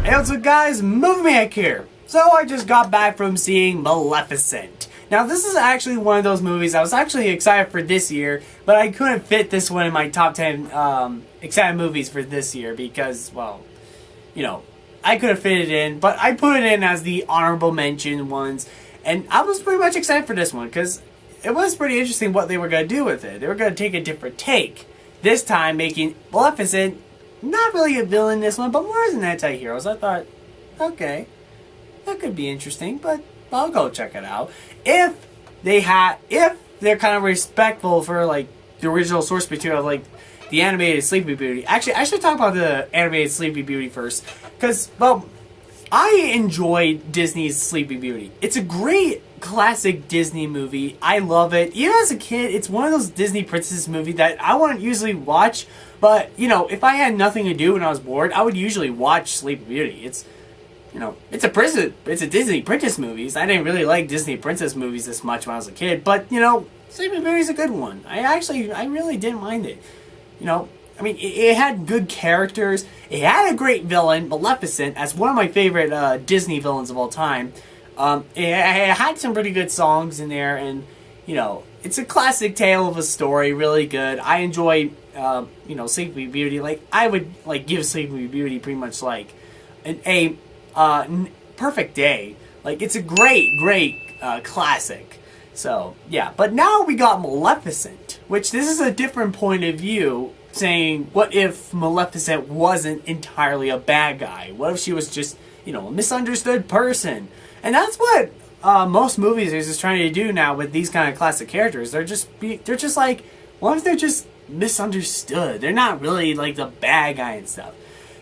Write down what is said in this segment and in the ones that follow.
Hey, what's up guys, Maniac here. So I just got back from seeing Maleficent. Now this is actually one of those movies I was actually excited for this year, but I couldn't fit this one in my top 10 excited movies for this year because, well, you know, I could have fit it in, but I put it in as the honorable mention ones, and I was pretty much excited for this one because it was pretty interesting what they were going to do with it. They were going to take a different take, this time making Maleficent not really a villain in this one, but more as an anti-hero. So I thought, okay, that could be interesting, but I'll go check it out. If they're kind of respectful for like the original source material, like the animated Sleeping Beauty. Actually, I should talk about the animated Sleeping Beauty first, because, well, I enjoyed Disney's Sleeping Beauty. It's a great classic Disney movie. I love it. Even as a kid, it's one of those Disney princess movies that I wouldn't usually watch, but, you know, if I had nothing to do when I was bored, I would usually watch Sleeping Beauty. It's, you know, it's a Disney princess movies. I didn't really like Disney princess movies this much when I was a kid, but, you know, Sleeping Beauty is a good one. I really didn't mind it. You know, I mean, it had good characters. It had a great villain, Maleficent, as one of my favorite Disney villains of all time. It had some pretty good songs in there, and, you know, it's a classic tale of a story, really good. I enjoy, you know, Sleeping Beauty. Like, I would, like, give Sleeping Beauty pretty much, like, a perfect day. Like, it's a great classic. So, yeah. But now we got Maleficent, which this is a different point of view, saying, what if Maleficent wasn't entirely a bad guy? What if she was just, you know, a misunderstood person? And that's what most movies are just trying to do now with these kind of classic characters. They're just like, what if they're just misunderstood? They're not really like the bad guy and stuff.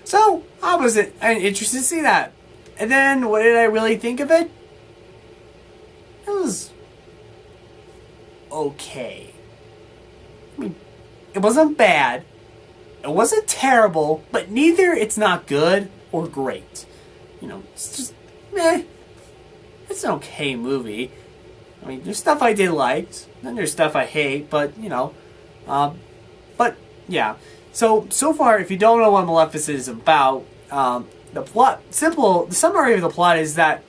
So I was interested to see that. And then what did I really think of it? It was okay. I mean, it wasn't bad. It wasn't terrible, but neither it's not good or great. You know, it's just meh. It's an okay movie. I mean, there's stuff I did like, then there's stuff I hate, but, you know, but, yeah. So far, if you don't know what Maleficent is about, the summary of the plot is that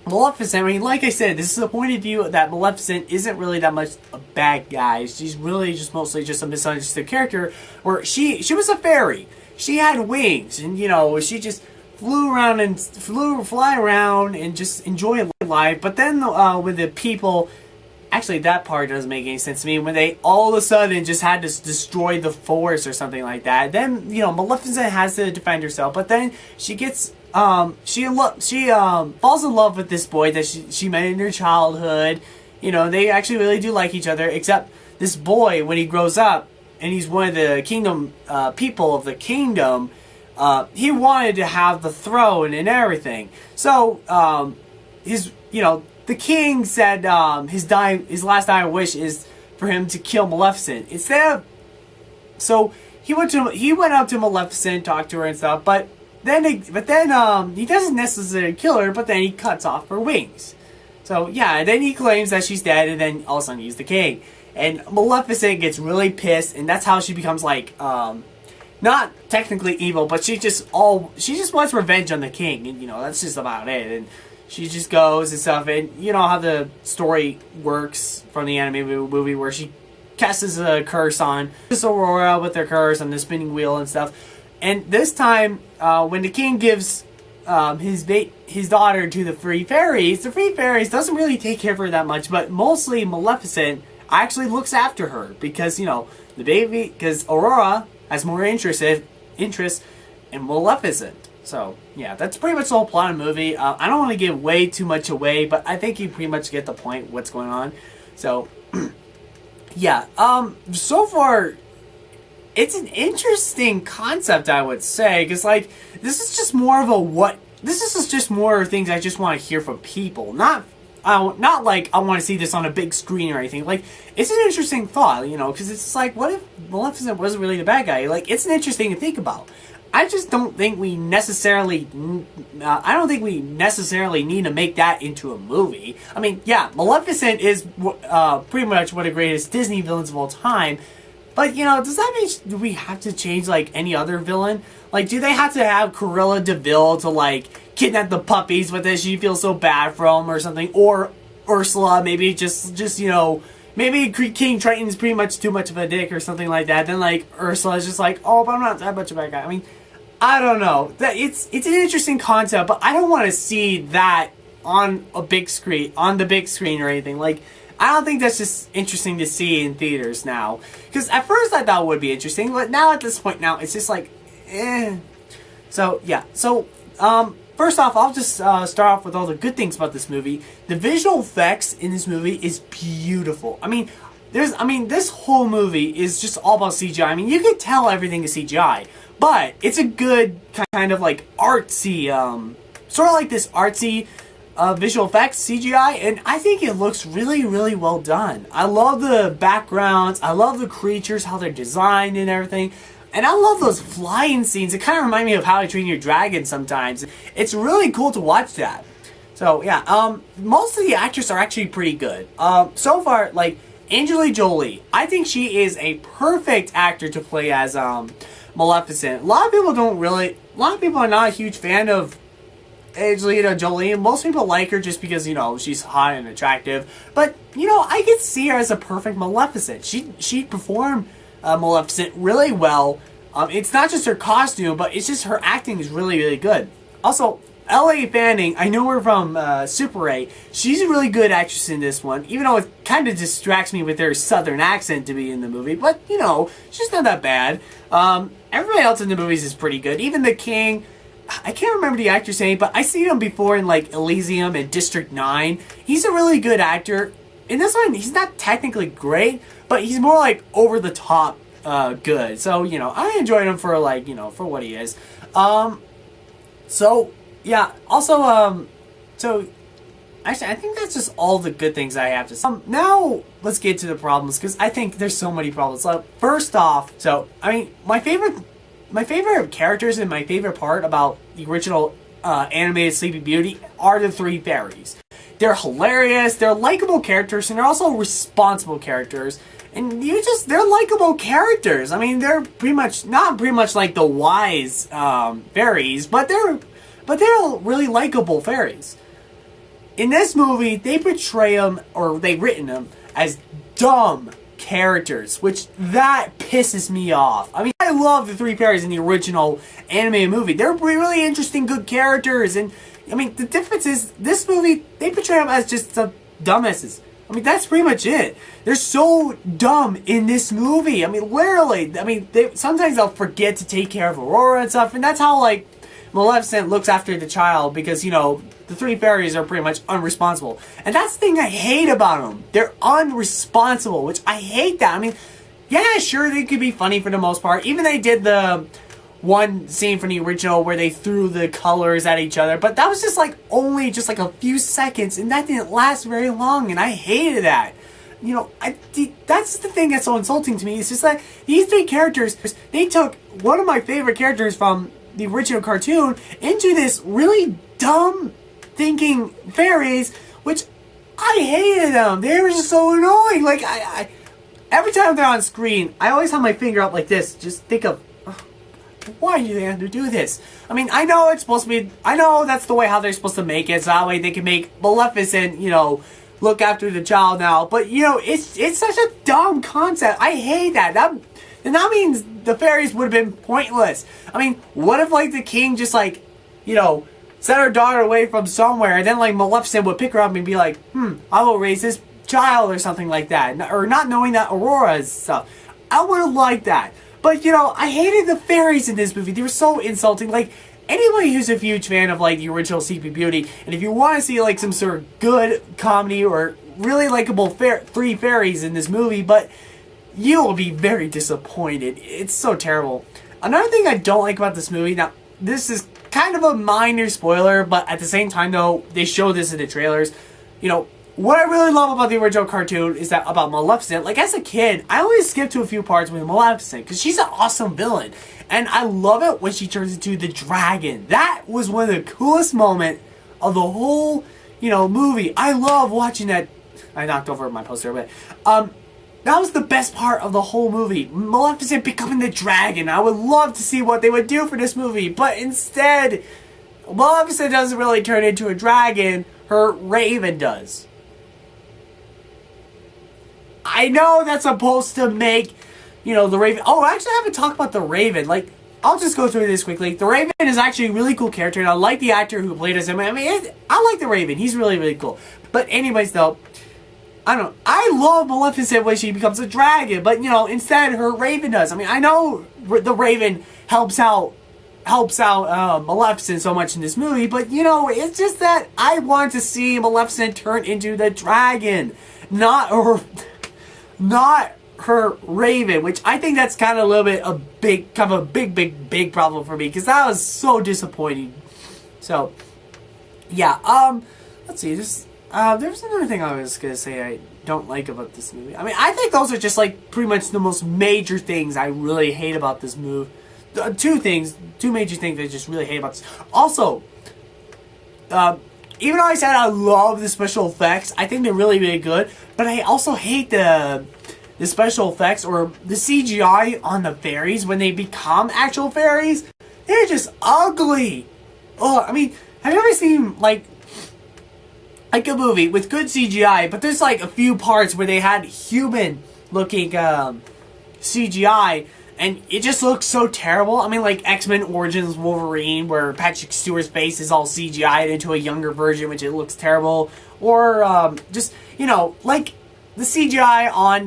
Maleficent, I mean, like I said, this is a point of view that Maleficent isn't really that much a bad guy. She's really just mostly just a misunderstood character, where she was a fairy. She had wings, and, you know, she just fly around and just enjoy life. But then with the people, actually that part doesn't make any sense to me, when they all of a sudden just had to destroy the forest or something like that. Then, you know, Maleficent has to defend herself, but then she gets she falls in love with this boy that she met in her childhood. You know, they actually really do like each other, except this boy, when he grows up and he's one of the kingdom people of the kingdom, he wanted to have the throne and everything. So, you know, the king said his last dying wish is for him to kill Maleficent. So he went up to Maleficent, talked to her and stuff, but then he doesn't necessarily kill her, but then he cuts off her wings. So yeah, and then he claims that she's dead, and then all of a sudden he's the king. And Maleficent gets really pissed, and that's how she becomes like, not technically evil, but she just wants revenge on the king, and, you know, that's just about it. And she just goes and stuff, and you know how the story works from the animated movie, where she casts a curse on this Aurora with her curse on the spinning wheel and stuff. And this time, when the king gives his daughter to the free fairies doesn't really take care of her that much, but mostly Maleficent actually looks after her, because, you know, because Aurora has more interest in Maleficent. So, yeah, that's pretty much the whole plot of the movie. I don't want to give way too much away, but I think you pretty much get the point what's going on. So, yeah, so far, it's an interesting concept, I would say, because, like, this is just more things I just want to hear from people, not like I want to see this on a big screen or anything. Like, it's an interesting thought, you know, because it's like, what if Maleficent wasn't really the bad guy? Like, it's an interesting to think about. I just don't think we necessarily need to make that into a movie. I mean, yeah, Maleficent is pretty much one of the greatest Disney villains of all time, But, you know, does that mean, do we have to change, like, any other villain? Like, do they have to have Cruella de Vil to, like, kidnap the puppies, but then she feels so bad for them or something? Or Ursula, maybe just you know, maybe King Triton's pretty much too much of a dick or something like that. Then, like, Ursula's just like, oh, but I'm not that much of a bad guy. I mean, I don't know. It's an interesting concept, but I don't want to see that on a big screen, on the big screen or anything. Like, I don't think that's just interesting to see in theaters now. Because at first I thought it would be interesting, but now at this point now, it's just like, eh. So, yeah. So, first off, I'll just start off with all the good things about this movie. The visual effects in this movie is beautiful. I mean, this whole movie is just all about CGI. I mean, you can tell everything is CGI, but it's a good kind of like artsy, sort of like this artsy visual effects CGI, and I think it looks really, really well done. I love the backgrounds, I love the creatures, how they're designed and everything, and I love those flying scenes. It kind of remind me of How to Train Your Dragon sometimes. It's really cool to watch that. So yeah, most of the actors are actually pretty good. So far, like Angelina Jolie, I think she is a perfect actor to play as Maleficent. A lot of people are not a huge fan of Angelina Jolie, and most people like her just because, you know, she's hot and attractive. But, you know, I could see her as a perfect Maleficent. She performed Maleficent really well. It's not just her costume, but it's just her acting is really, really good. Also, L.A. Fanning, I know her from Super 8. She's a really good actress in this one, even though it kind of distracts me with her southern accent to be in the movie. But, you know, she's not that bad. Everybody else in the movies is pretty good. Even the king, I can't remember the actor's name, but I seen him before in like Elysium and District 9. He's a really good actor. In this one, he's not technically great, but he's more like over the top good. So, you know, I enjoyed him for like, you know, for what he is. So, yeah. Also, so actually, I think that's just all the good things I have to say. Now, let's get to the problems, because I think there's so many problems. So, first off, I mean, my favorite characters and my favorite part about the original animated Sleeping Beauty are the three fairies. They're hilarious, they're likable characters, and they're also responsible characters. And they're likable characters. I mean, they're not pretty much like the wise fairies, but they're really likable fairies. In this movie, they portray them, or they've written them, as dumb characters, which that pisses me off. I mean, I love the three fairies in the original animated movie. They're really interesting, good characters, and I mean, the difference is, this movie, they portray them as just some dumbasses. I mean, that's pretty much it. They're so dumb in this movie. I mean, literally, I mean, sometimes they'll forget to take care of Aurora and stuff, and that's how, like, Maleficent looks after the child, because, you know, the three fairies are pretty much unresponsible. And that's the thing I hate about them. They're unresponsible, which I hate that. I mean, yeah, sure, they could be funny for the most part. Even they did the one scene from the original where they threw the colors at each other, but that was just like only just like a few seconds, and that didn't last very long, and I hated that. You know, that's the thing that's so insulting to me. It's just that these three characters, they took one of my favorite characters from the original cartoon into this really dumb thinking fairies, which I hated them. They were just so annoying. Like, I every time they're on screen, I always have my finger up like this. Just think of, why do they have to do this? I mean, I know it's supposed to be, I know that's the way how they're supposed to make it, so that way they can make Maleficent, you know, look after the child now. But, you know, it's such a dumb concept. I hate that. And that means the fairies would have been pointless. I mean, what if, like, the king just, like, you know, sent her daughter away from somewhere, and then, like, Maleficent would pick her up and be like, I will raise this child or something like that. Or not knowing that Aurora is stuff. I would have liked that. But, you know, I hated the fairies in this movie. They were so insulting. Like, anybody who's a huge fan of, like, the original Sleeping Beauty, and if you want to see, like, some sort of good comedy or really likable three fairies in this movie, but you will be very disappointed. It's so terrible. Another thing I don't like about this movie, now, this is kind of a minor spoiler, but at the same time, though, they show this in the trailers. You know, what I really love about the original cartoon is that about Maleficent, like, as a kid, I always skip to a few parts with Maleficent, because she's an awesome villain. And I love it when she turns into the dragon. That was one of the coolest moments of the whole, you know, movie. I love watching that. I knocked over my poster, but, That was the best part of the whole movie. Maleficent becoming the dragon. I would love to see what they would do for this movie, but instead, Maleficent doesn't really turn into a dragon. Her raven does. I know that's supposed to make, the raven. Oh, actually, I haven't talked about the raven. Like, I'll just go through this quickly. The raven is actually a really cool character, and I like the actor who played as him. I mean, I like the raven. He's really, really cool. But anyways, though, I don't know. I love Maleficent when she becomes a dragon, but instead her raven does. I mean, I know the raven helps out Maleficent so much in this movie, but it's just that I want to see Maleficent turn into the dragon, not her raven, which I think that's kind of a little bit a big problem for me, because that was so disappointing. So yeah, let's see. There's another thing I was gonna say I don't like about this movie. I mean, I think those are just like pretty much the most major things I really hate about this movie. Two major things I just really hate about this. Also, even though I said I love the special effects, I think they're really, really good. But I also hate the special effects or the CGI on the fairies when they become actual fairies. They're just ugly. Oh, I mean, have you ever seen like a movie with good CGI, but there's like a few parts where they had human looking CGI, and it just looks so terrible. I mean, like X-Men Origins Wolverine, where Patrick Stewart's face is all CGI'd into a younger version, which it looks terrible. Or just, like the CGI on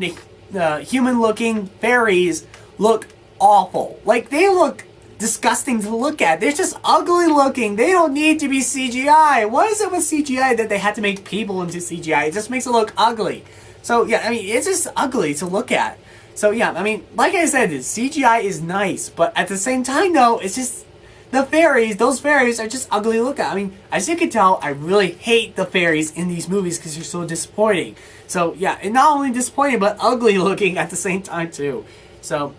the human-looking fairies look awful. Like, they look disgusting to look at. They're just ugly looking. They don't need to be CGI. What is it with CGI that they had to make people into CGI? It just makes it look ugly. So, yeah, I mean, it's just ugly to look at. So, yeah, I mean, like I said, CGI is nice, but at the same time, though, it's just the fairies, those fairies are just ugly to look at. I mean, as you can tell, I really hate the fairies in these movies because they're so disappointing. So, yeah, and not only disappointing, but ugly looking at the same time, too. So,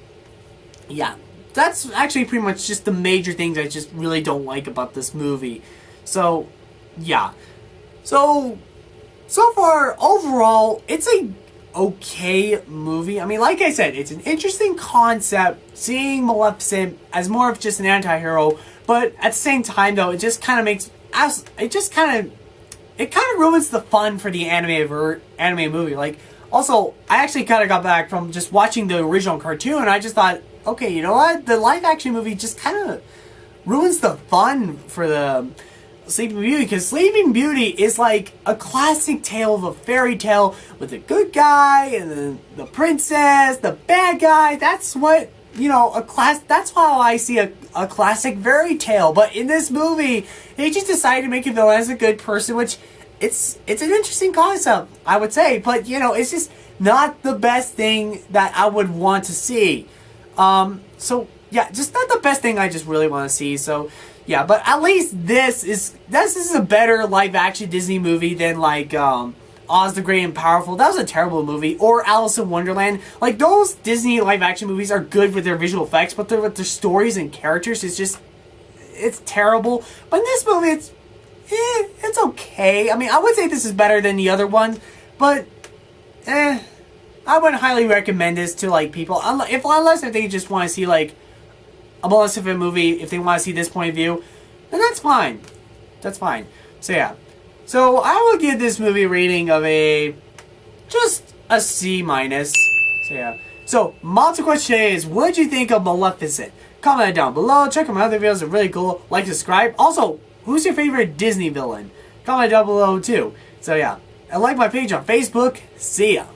yeah, that's actually pretty much just the major things I just really don't like about this movie. So, yeah. So far, overall, it's a okay movie. I mean, like I said, it's an interesting concept, seeing Maleficent as more of just an anti-hero, but at the same time, though, it just kind of makes it kind of ruins the fun for the anime movie. Like, also, I actually kind of got back from just watching the original cartoon, and I just thought, okay, you know what? The live-action movie just kind of ruins the fun for the Sleeping Beauty, because Sleeping Beauty is like a classic tale of a fairy tale with the good guy and the princess, the bad guy. That's what, that's how I see a classic fairy tale. But in this movie, they just decided to make a villain as a good person, which it's an interesting concept, I would say. But, it's just not the best thing that I would want to see. So, yeah, just not the best thing I just really want to see. So, yeah, but at least this is a better live-action Disney movie than, like, Oz the Great and Powerful. That was a terrible movie. Or Alice in Wonderland. Like, those Disney live-action movies are good with their visual effects, but with their stories and characters, it's terrible. But in this movie, it's okay. I mean, I would say this is better than the other one, but, I wouldn't highly recommend this to, like, people. Unless if they just want to see, like, a Maleficent movie, if they want to see this point of view, then that's fine. That's fine. So, yeah. So, I will give this movie a rating of just a C-. So, yeah. So, my question today is, what did you think of Maleficent? Comment it down below. Check out my other videos. They're really cool. Like, subscribe. Also, who's your favorite Disney villain? Comment down below, too. So, yeah. And like my page on Facebook. See ya.